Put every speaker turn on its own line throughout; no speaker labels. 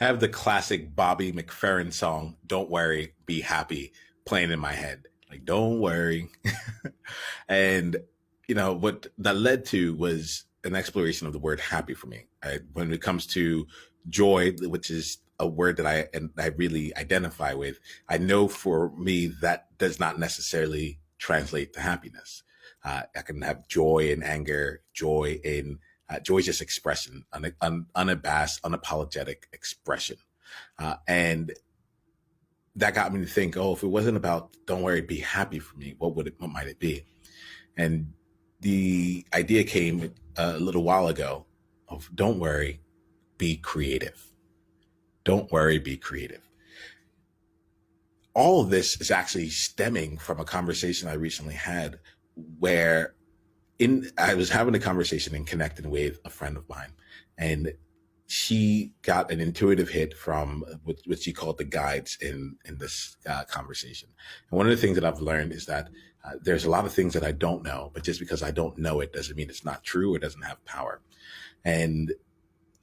I have the classic Bobby McFerrin song, Don't Worry, Be Happy, playing in my head. Like, don't worry. And, what that led to was an exploration of the word happy for me. When it comes to joy, which is a word that I really identify with, I know for me that does not necessarily translate to happiness. I can have joy in anger, joy is just expression, unabashed, unapologetic expression. And that got me to think, oh, if it wasn't about don't worry, be happy for me, what might it be? And the idea came a little while ago of don't worry, be creative. Don't worry, be creative. All of this is actually stemming from a conversation I recently had where I was having a conversation and connecting with a friend of mine, and she got an intuitive hit from what she called the guides in this conversation. And one of the things that I've learned is that there's a lot of things that I don't know, but just because I don't know it doesn't mean it's not true or doesn't have power. And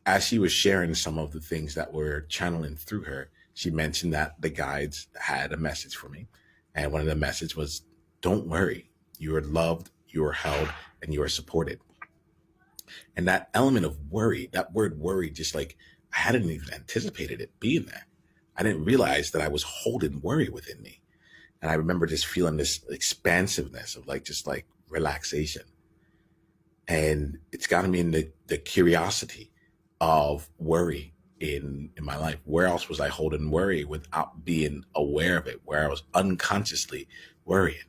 as she was sharing some of the things that were channeling through her, she mentioned that the guides had a message for me. And one of the messages was, don't worry, you are loved, you are held, and you are supported. And that element of worry, that word worry, just like I hadn't even anticipated it being there. I didn't realize that I was holding worry within me. And I remember just feeling this expansiveness of just like relaxation. And it's gotten me in the curiosity of worry in my life. Where else was I holding worry without being aware of it, where I was unconsciously worrying?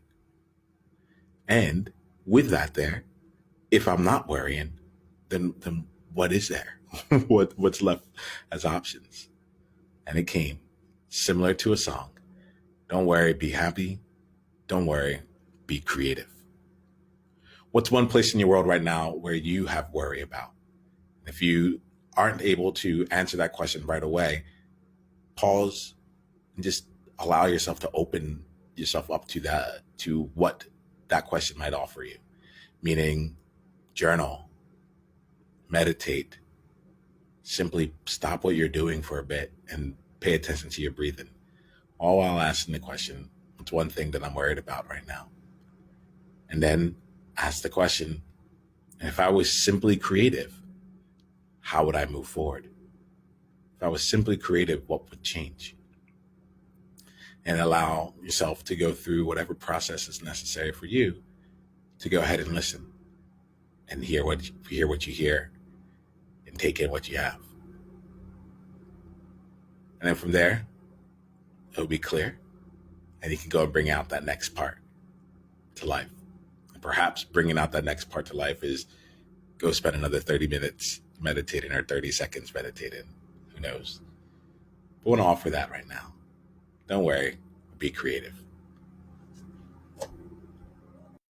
And with that there, if I'm not worrying, then what is there? What's left as options? And it came similar to a song. Don't worry, be happy. Don't worry, be creative. What's one place in your world right now where you have worry about? If you aren't able to answer that question right away, pause and just allow yourself to open yourself up to what that question might offer you. Meaning, journal, meditate, simply stop what you're doing for a bit and pay attention to your breathing. All while asking the question, what's one thing that I'm worried about right now? And then ask the question, if I was simply creative, how would I move forward? If I was simply creative, what would change? And allow yourself to go through whatever process is necessary for you to go ahead and listen and hear what you hear and take in what you have. And then from there, it'll be clear and you can go and bring out that next part to life. And perhaps bringing out that next part to life is go spend another 30 minutes meditating or 30 seconds meditating. Who knows? But I want to offer that right now. Don't worry, be creative.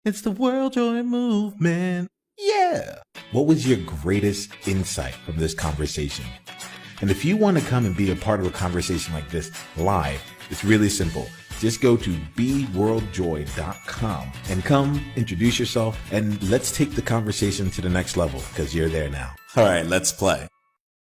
It's the World Joy Movement. Yeah. What was your greatest insight from this conversation? And if you want to come and be a part of a conversation like this live, it's really simple. Just go to beworldjoy.com and come introduce yourself and let's take the conversation to the next level because you're there now.
All right, let's play.